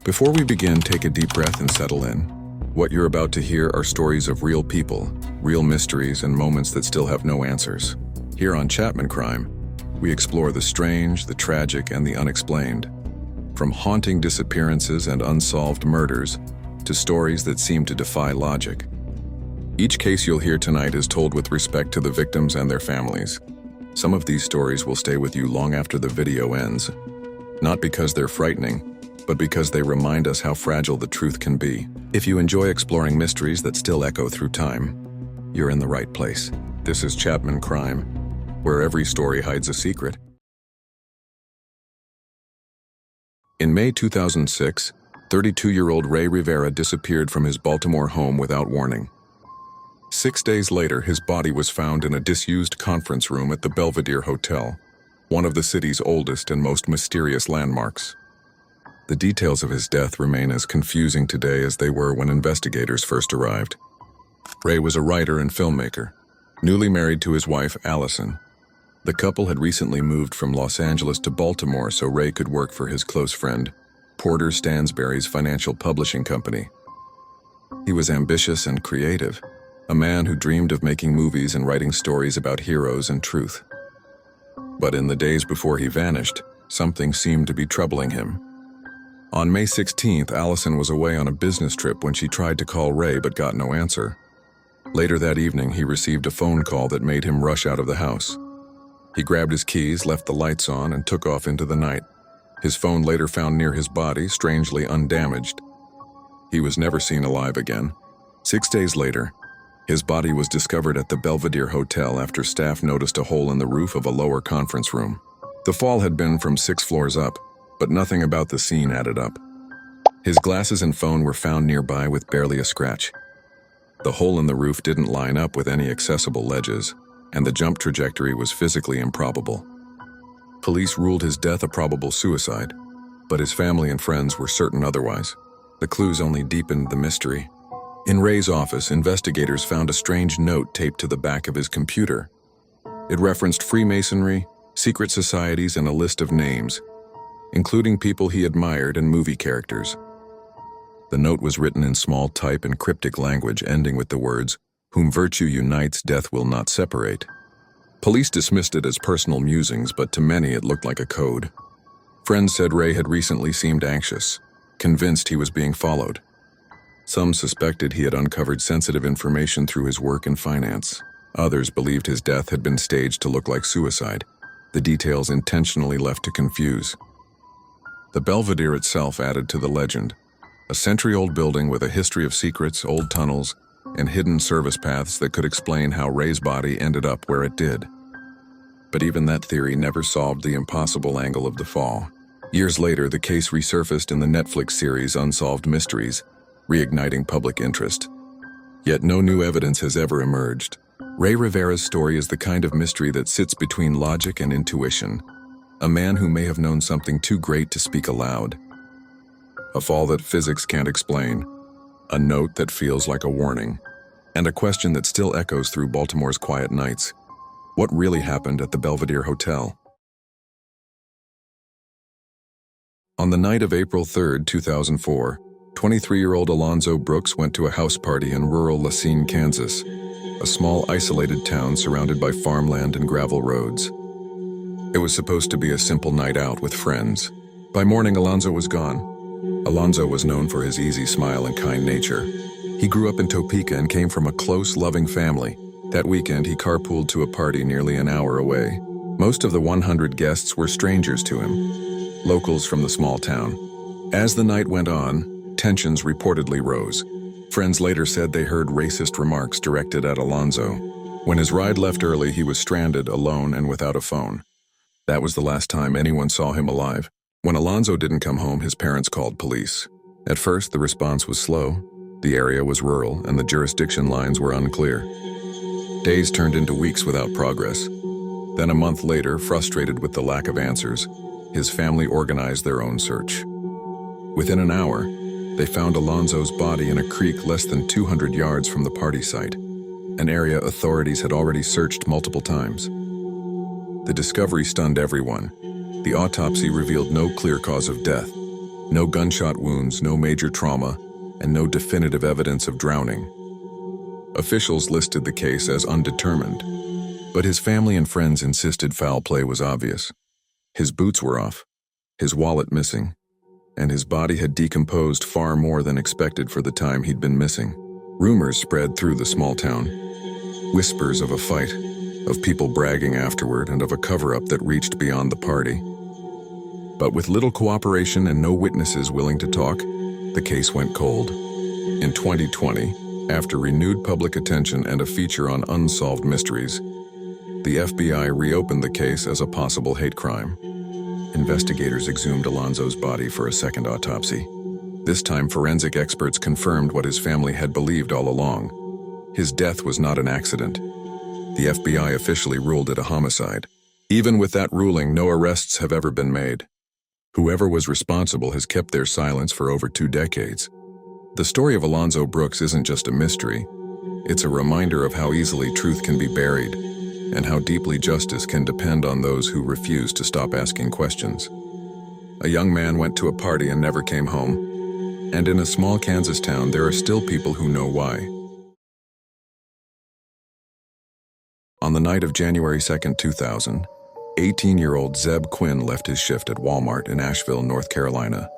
Before we begin, take a deep breath and settle in. What you're about to hear are stories of real people, real mysteries, and moments that still have no answers. Here on ChapmanCrime, we explore the strange, the tragic, and the unexplained. From haunting disappearances and unsolved murders to stories that seem to defy logic. Each case you'll hear tonight is told with respect to the victims and their families. Some of these stories will stay with you long after the video ends, not because they're frightening, but because they remind us how fragile the truth can be. If you enjoy exploring mysteries that still echo through time, you're in the right place. This is ChapmanCrime, where every story hides a secret. In May 2006, 32-year-old Ray Rivera disappeared from his Baltimore home without warning. 6 days later, his body was found in a disused conference room at the Belvedere Hotel, one of the city's oldest and most mysterious landmarks. The details of his death remain as confusing today as they were when investigators first arrived. Ray was a writer and filmmaker, newly married to his wife, Allison. The couple had recently moved from Los Angeles to Baltimore so Ray could work for his close friend, Porter Stansberry's financial publishing company. He was ambitious and creative, a man who dreamed of making movies and writing stories about heroes and truth. But in the days before he vanished, something seemed to be troubling him. On May 16th, Allison was away on a business trip when she tried to call Ray but got no answer. Later that evening, he received a phone call that made him rush out of the house. He grabbed his keys, left the lights on, and took off into the night. His phone later found near his body, strangely undamaged. He was never seen alive again. 6 days later, his body was discovered at the Belvedere Hotel after staff noticed a hole in the roof of a lower conference room. The fall had been from 6 floors up, but nothing about the scene added up. His glasses and phone were found nearby with barely a scratch. The hole in the roof didn't line up with any accessible ledges, and the jump trajectory was physically improbable. Police ruled his death a probable suicide, but his family and friends were certain otherwise. The clues only deepened the mystery. In Ray's office, investigators found a strange note taped to the back of his computer. It referenced Freemasonry, secret societies, and a list of names, including people he admired and movie characters. The note was written in small type and cryptic language, ending with the words, "Whom virtue unites, death will not separate." Police dismissed it as personal musings, but to many it looked like a code. Friends said Ray had recently seemed anxious, convinced he was being followed. Some suspected he had uncovered sensitive information through his work in finance. Others believed his death had been staged to look like suicide, the details intentionally left to confuse. The Belvedere itself added to the legend, a century-old building with a history of secrets, old tunnels, and hidden service paths that could explain how Ray's body ended up where it did. But even that theory never solved the impossible angle of the fall. Years later, the case resurfaced in the Netflix series Unsolved Mysteries, reigniting public interest. Yet no new evidence has ever emerged. Ray Rivera's story is the kind of mystery that sits between logic and intuition. A man who may have known something too great to speak aloud. A fall that physics can't explain. A note that feels like a warning. And a question that still echoes through Baltimore's quiet nights. What really happened at the Belvedere Hotel? On the night of April 3rd, 2004, 23-year-old Alonzo Brooks went to a house party in rural Lacine, Kansas, a small isolated town surrounded by farmland and gravel roads. It was supposed to be a simple night out with friends. By morning, Alonzo was gone. Alonzo was known for his easy smile and kind nature. He grew up in Topeka and came from a close, loving family. That weekend, he carpooled to a party nearly an hour away. Most of the 100 guests were strangers to him, locals from the small town. As the night went on, tensions reportedly rose. Friends later said they heard racist remarks directed at Alonzo. When his ride left early, he was stranded, alone, and without a phone. That was the last time anyone saw him alive. When Alonzo didn't come home, his parents called police. At first, the response was slow. The area was rural, and the jurisdiction lines were unclear. Days turned into weeks without progress. Then a month later, frustrated with the lack of answers, his family organized their own search. Within an hour, they found Alonzo's body in a creek less than 200 yards from the party site, an area authorities had already searched multiple times. The discovery stunned everyone. The autopsy revealed no clear cause of death. No gunshot wounds, no major trauma, and no definitive evidence of drowning. Officials listed the case as undetermined, but his family and friends insisted foul play was obvious. His boots were off, his wallet missing, and his body had decomposed far more than expected for the time he'd been missing. Rumors spread through the small town. Whispers of a fight, of people bragging afterward, and of a cover-up that reached beyond the party. But with little cooperation and no witnesses willing to talk, the case went cold. In 2020, after renewed public attention and a feature on unsolved mysteries, the FBI reopened the case as a possible hate crime. Investigators exhumed Alonzo's body for a second autopsy. This time, forensic experts confirmed what his family had believed all along. His death was not an accident. The FBI officially ruled it a homicide. Even with that ruling, no arrests have ever been made. Whoever was responsible has kept their silence for over 2 decades. The story of Alonzo Brooks isn't just a mystery. It's a reminder of how easily truth can be buried, and how deeply justice can depend on those who refuse to stop asking questions. A young man went to a party and never came home, and in a small Kansas town there are still people who know why. On the night of January 2, 2000, 18-year-old Zeb Quinn left his shift at Walmart in Asheville, North Carolina,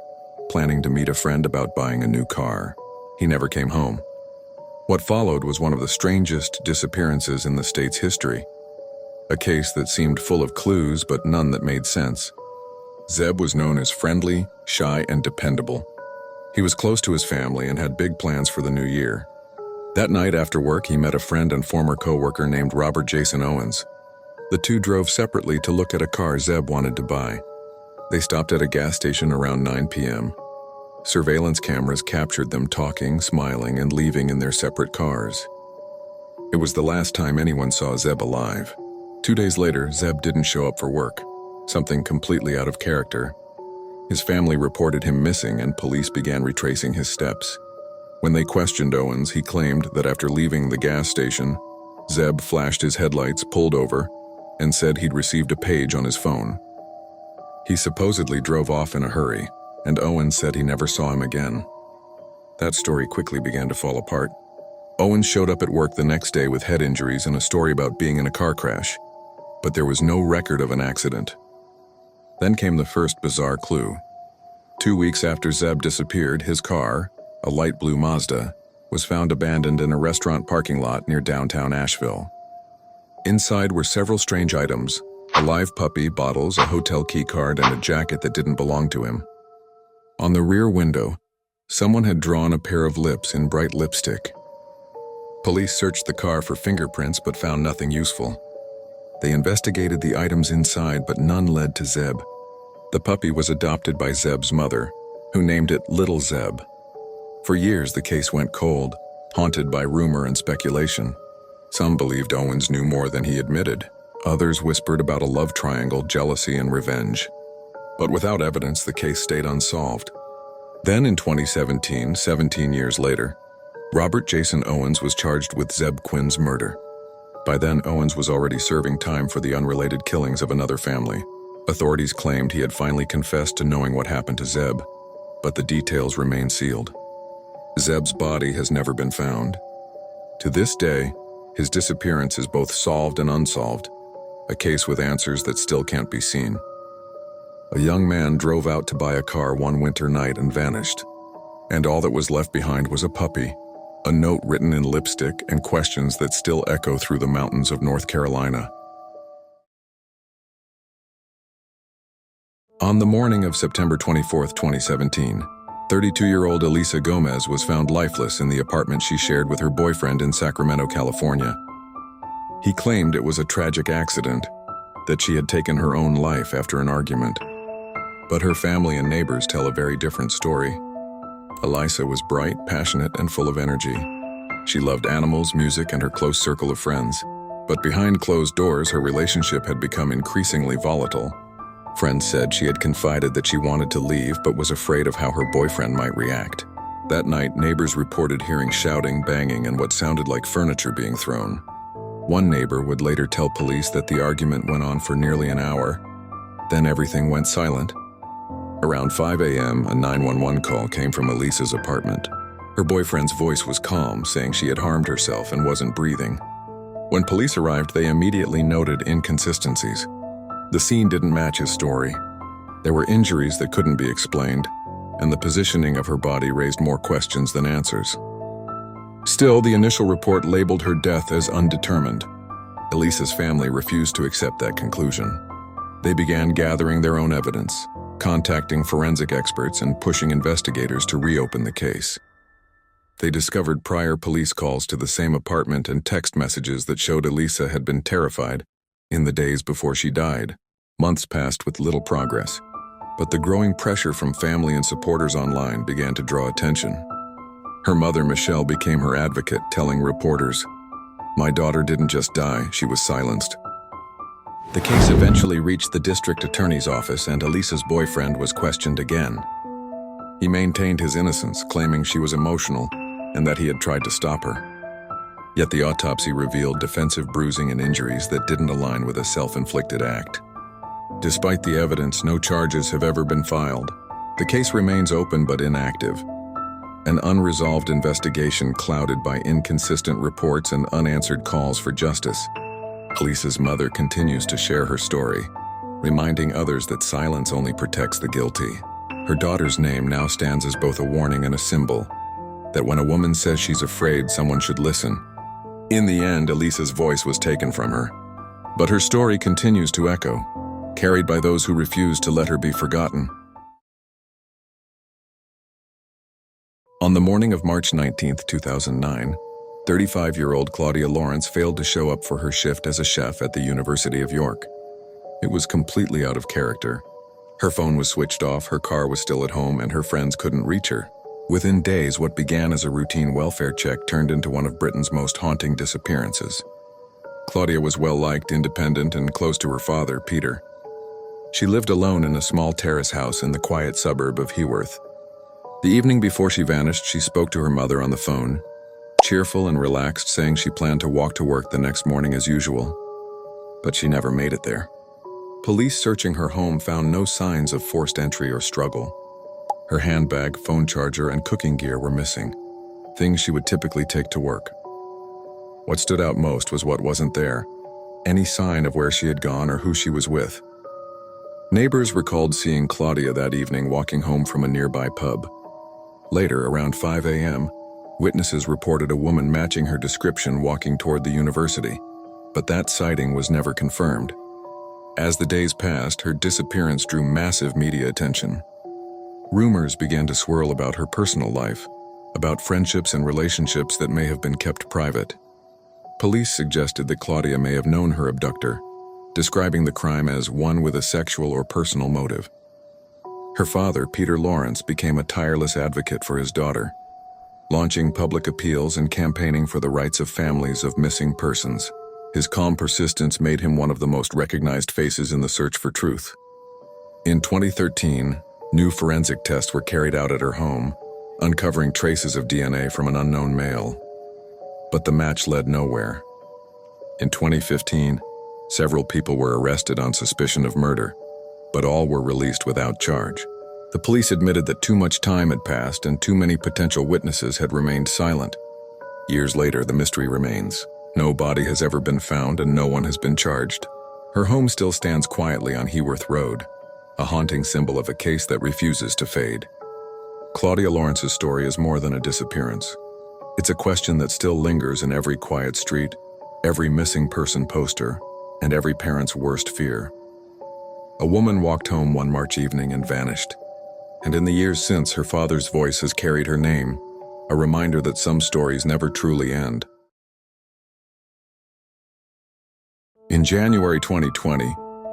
planning to meet a friend about buying a new car. He never came home. What followed was one of the strangest disappearances in the state's history. A case that seemed full of clues, but none that made sense. Zeb was known as friendly, shy, and dependable. He was close to his family and had big plans for the new year. That night after work, he met a friend and former co-worker named Robert Jason Owens. The two drove separately to look at a car Zeb wanted to buy. They stopped at a gas station around 9 p.m. Surveillance cameras captured them talking, smiling, and leaving in their separate cars. It was the last time anyone saw Zeb alive. 2 days later, Zeb didn't show up for work, something completely out of character. His family reported him missing, and police began retracing his steps. When they questioned Owens, he claimed that after leaving the gas station, Zeb flashed his headlights, pulled over, and said he'd received a page on his phone. He supposedly drove off in a hurry, and Owens said he never saw him again. That story quickly began to fall apart. Owens showed up at work the next day with head injuries and a story about being in a car crash, but there was no record of an accident. Then came the first bizarre clue. 2 weeks after Zeb disappeared, his car, a light blue Mazda, was found abandoned in a restaurant parking lot near downtown Asheville. Inside were several strange items: a live puppy, bottles, a hotel key card, and a jacket that didn't belong to him. On the rear window, someone had drawn a pair of lips in bright lipstick. Police searched the car for fingerprints but found nothing useful. They investigated the items inside, but none led to Zeb. The puppy was adopted by Zeb's mother, who named it Little Zeb. For years, the case went cold, haunted by rumor and speculation. Some believed Owens knew more than he admitted. Others whispered about a love triangle, jealousy, and revenge. But without evidence, the case stayed unsolved. Then in 2017, 17 years later, Robert Jason Owens was charged with Zeb Quinn's murder. By then, Owens was already serving time for the unrelated killings of another family. Authorities claimed he had finally confessed to knowing what happened to Zeb, but the details remain sealed. Zeb's body has never been found. To this day, his disappearance is both solved and unsolved, a case with answers that still can't be seen. A young man drove out to buy a car one winter night and vanished, and all that was left behind was a puppy, a note written in lipstick, and questions that still echo through the mountains of North Carolina. On the morning of September 24, 2017, 32-year-old Elisa Gomez was found lifeless in the apartment she shared with her boyfriend in Sacramento, California. He claimed it was a tragic accident, that she had taken her own life after an argument. But her family and neighbors tell a very different story. Elisa was bright, passionate, and full of energy. She loved animals, music, and her close circle of friends. But behind closed doors, her relationship had become increasingly volatile. Friends said she had confided that she wanted to leave but was afraid of how her boyfriend might react. That night, neighbors reported hearing shouting, banging, and what sounded like furniture being thrown. One neighbor would later tell police that the argument went on for nearly an hour. Then everything went silent. Around 5 a.m., a 911 call came from Elisa's apartment. Her boyfriend's voice was calm, saying she had harmed herself and wasn't breathing. When police arrived, they immediately noted inconsistencies. The scene didn't match his story. There were injuries that couldn't be explained, and the positioning of her body raised more questions than answers. Still, the initial report labeled her death as undetermined. Elisa's family refused to accept that conclusion. They began gathering their own evidence, contacting forensic experts and pushing investigators to reopen the case. They discovered prior police calls to the same apartment and text messages that showed Elisa had been terrified in the days before she died. Months passed with little progress, but the growing pressure from family and supporters online began to draw attention. Her mother, Michelle, became her advocate, telling reporters, "My daughter didn't just die, she was silenced." The case eventually reached the district attorney's office, and Elisa's boyfriend was questioned again. He maintained his innocence, claiming she was emotional and that he had tried to stop her. Yet the autopsy revealed defensive bruising and injuries that didn't align with a self-inflicted act. Despite the evidence, no charges have ever been filed. The case remains open but inactive. An unresolved investigation clouded by inconsistent reports and unanswered calls for justice. Elisa's mother continues to share her story, reminding others that silence only protects the guilty. Her daughter's name now stands as both a warning and a symbol, that when a woman says she's afraid, someone should listen. In the end, Elisa's voice was taken from her, but her story continues to echo, carried by those who refuse to let her be forgotten. On the morning of March 19, 2009, 35-year-old Claudia Lawrence failed to show up for her shift as a chef at the University of York. It was completely out of character. Her phone was switched off, her car was still at home, and her friends couldn't reach her. Within days, what began as a routine welfare check turned into one of Britain's most haunting disappearances. Claudia was well-liked, independent, and close to her father, Peter. She lived alone in a small terrace house in the quiet suburb of Heworth. The evening before she vanished, she spoke to her mother on the phone, cheerful and relaxed, saying she planned to walk to work the next morning as usual. But she never made it there. Police searching her home found no signs of forced entry or struggle. Her handbag, phone charger, and cooking gear were missing, things she would typically take to work. What stood out most was what wasn't there, any sign of where she had gone or who she was with. Neighbors recalled seeing Claudia that evening walking home from a nearby pub. Later, around 5 a.m., witnesses reported a woman matching her description walking toward the university, but that sighting was never confirmed. As the days passed, her disappearance drew massive media attention. Rumors began to swirl about her personal life, about friendships and relationships that may have been kept private. Police suggested that Claudia may have known her abductor, describing the crime as one with a sexual or personal motive. Her father, Peter Lawrence, became a tireless advocate for his daughter, launching public appeals and campaigning for the rights of families of missing persons. His calm persistence made him one of the most recognized faces in the search for truth. In 2013, new forensic tests were carried out at her home, uncovering traces of DNA from an unknown male. But the match led nowhere. In 2015, several people were arrested on suspicion of murder, but all were released without charge. The police admitted that too much time had passed and too many potential witnesses had remained silent. Years later, the mystery remains. No body has ever been found and no one has been charged. Her home still stands quietly on Heworth Road, a haunting symbol of a case that refuses to fade. Claudia Lawrence's story is more than a disappearance. It's a question that still lingers in every quiet street, every missing person poster, and every parent's worst fear. A woman walked home one March evening and vanished. And in the years since, her father's voice has carried her name, a reminder that some stories never truly end. In January 2020,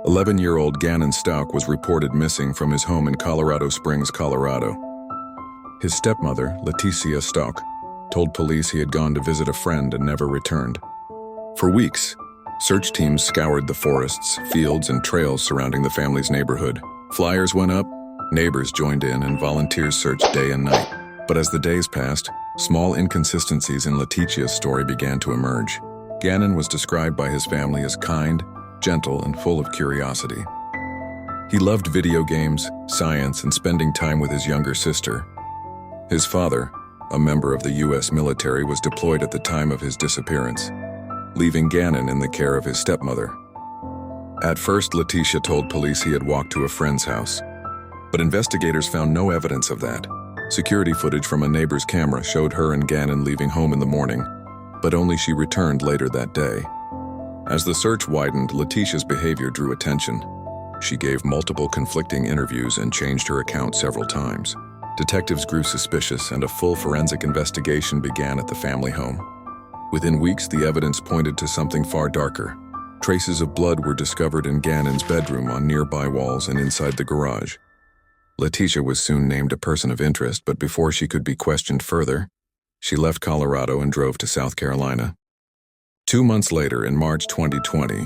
11-year-old Gannon Stauch was reported missing from his home in Colorado Springs, Colorado. His stepmother, Leticia Stauch, told police he had gone to visit a friend and never returned. For weeks, search teams scoured the forests, fields, and trails surrounding the family's neighborhood. Flyers went up, neighbors joined in, and volunteers searched day and night. But as the days passed, small inconsistencies in Leticia's story began to emerge. Gannon was described by his family as kind, gentle, and full of curiosity. He loved video games, science, and spending time with his younger sister. His father, a member of the U.S. military, was deployed at the time of his disappearance, leaving Gannon in the care of his stepmother. At first, Letitia told police he had walked to a friend's house, but investigators found no evidence of that. Security footage from a neighbor's camera showed her and Gannon leaving home in the morning, but only she returned later that day. As the search widened, Letitia's behavior drew attention. She gave multiple conflicting interviews and changed her account several times. Detectives grew suspicious, and a full forensic investigation began at the family home. Within weeks, the evidence pointed to something far darker. Traces of blood were discovered in Gannon's bedroom, on nearby walls, and inside the garage. Letitia was soon named a person of interest, but before she could be questioned further, she left Colorado and drove to South Carolina. 2 months later, in March 2020,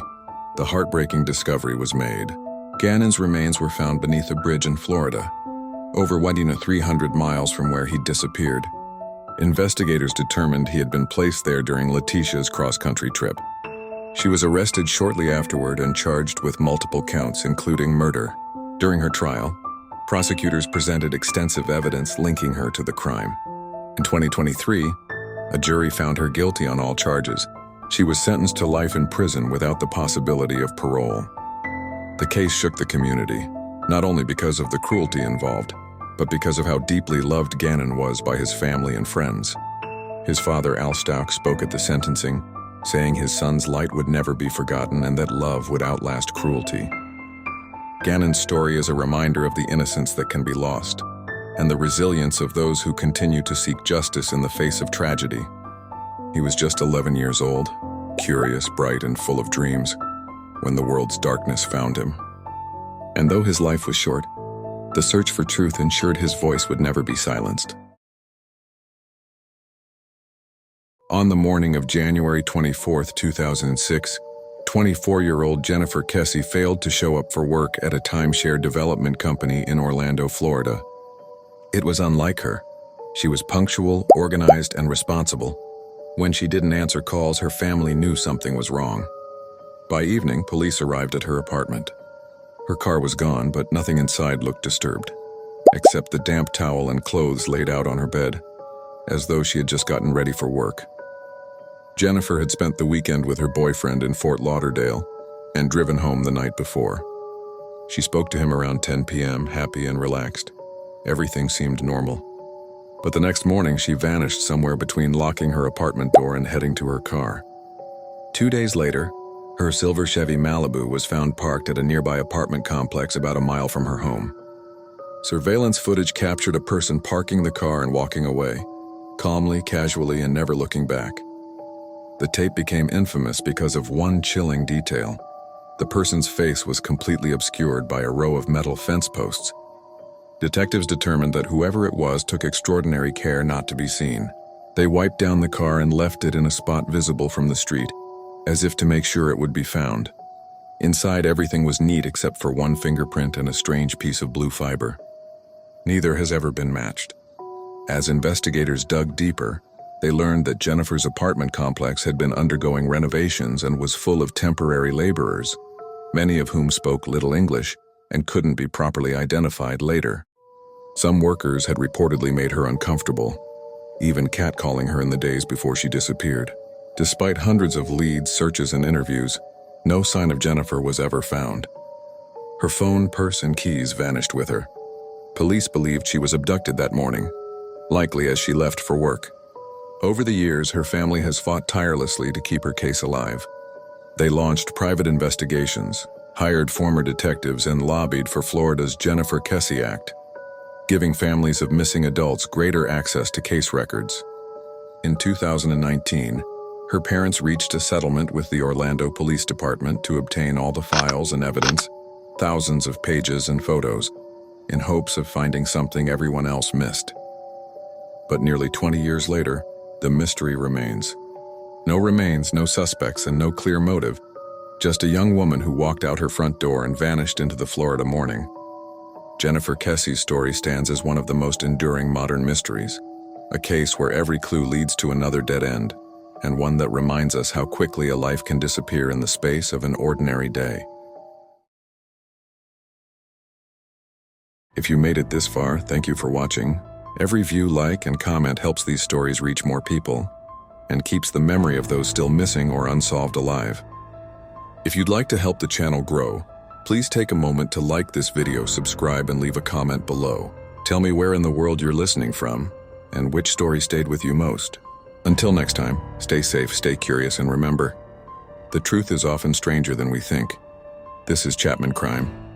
the heartbreaking discovery was made. Gannon's remains were found beneath a bridge in Florida, over 300 miles from where he disappeared. Investigators determined he had been placed there during Letitia's cross-country trip. She was arrested shortly afterward and charged with multiple counts, including murder. During her trial, prosecutors presented extensive evidence linking her to the crime. In 2023, a jury found her guilty on all charges. She was sentenced to life in prison without the possibility of parole. The case shook the community, not only because of the cruelty involved, but because of how deeply loved Gannon was by his family and friends. His father, Al Stauch, spoke at the sentencing, saying his son's light would never be forgotten and that love would outlast cruelty. Gannon's story is a reminder of the innocence that can be lost, and the resilience of those who continue to seek justice in the face of tragedy. He was just 11 years old, curious, bright, and full of dreams, when the world's darkness found him. And though his life was short, the search for truth ensured his voice would never be silenced. On the morning of January 24, 2006, 24-year-old Jennifer Kesse failed to show up for work at a timeshare development company in Orlando, Florida. It was unlike her. She was punctual, organized, and responsible. When she didn't answer calls, her family knew something was wrong. By evening, police arrived at her apartment. Her car was gone, but nothing inside looked disturbed, except the damp towel and clothes laid out on her bed, as though she had just gotten ready for work. Jennifer had spent the weekend with her boyfriend in Fort Lauderdale and driven home the night before. She spoke to him around 10 p.m., happy and relaxed. Everything seemed normal. But the next morning, she vanished somewhere between locking her apartment door and heading to her car. 2 days later, her silver Chevy Malibu was found parked at a nearby apartment complex about a mile from her home. Surveillance footage captured a person parking the car and walking away, calmly, casually, and never looking back. The tape became infamous because of one chilling detail. The person's face was completely obscured by a row of metal fence posts. Detectives determined that whoever it was took extraordinary care not to be seen. They wiped down the car and left it in a spot visible from the street, as if to make sure it would be found. Inside, everything was neat except for one fingerprint and a strange piece of blue fiber. Neither has ever been matched. As investigators dug deeper, they learned that Jennifer's apartment complex had been undergoing renovations and was full of temporary laborers, many of whom spoke little English and couldn't be properly identified later. Some workers had reportedly made her uncomfortable, even catcalling her in the days before she disappeared. Despite hundreds of leads, searches, and interviews, no sign of Jennifer was ever found. Her phone, purse, and keys vanished with her. Police believed she was abducted that morning, likely as she left for work. Over the years, her family has fought tirelessly to keep her case alive. They launched private investigations, hired former detectives, and lobbied for Florida's Jennifer Kesse Act, giving families of missing adults greater access to case records. In 2019, her parents reached a settlement with the Orlando Police Department to obtain all the files and evidence, thousands of pages and photos, in hopes of finding something everyone else missed. But nearly 20 years later, the mystery remains. No remains, no suspects, and no clear motive. Just a young woman who walked out her front door and vanished into the Florida morning. Jennifer Kesse's story stands as one of the most enduring modern mysteries, a case where every clue leads to another dead end, and one that reminds us how quickly a life can disappear in the space of an ordinary day. If you made it this far, thank you for watching. Every view, like, and comment helps these stories reach more people and keeps the memory of those still missing or unsolved alive. If you'd like to help the channel grow, please take a moment to like this video, subscribe, and leave a comment below. Tell me where in the world you're listening from and which story stayed with you most. Until next time, stay safe, stay curious, and remember, the truth is often stranger than we think. This is Chapman Crime.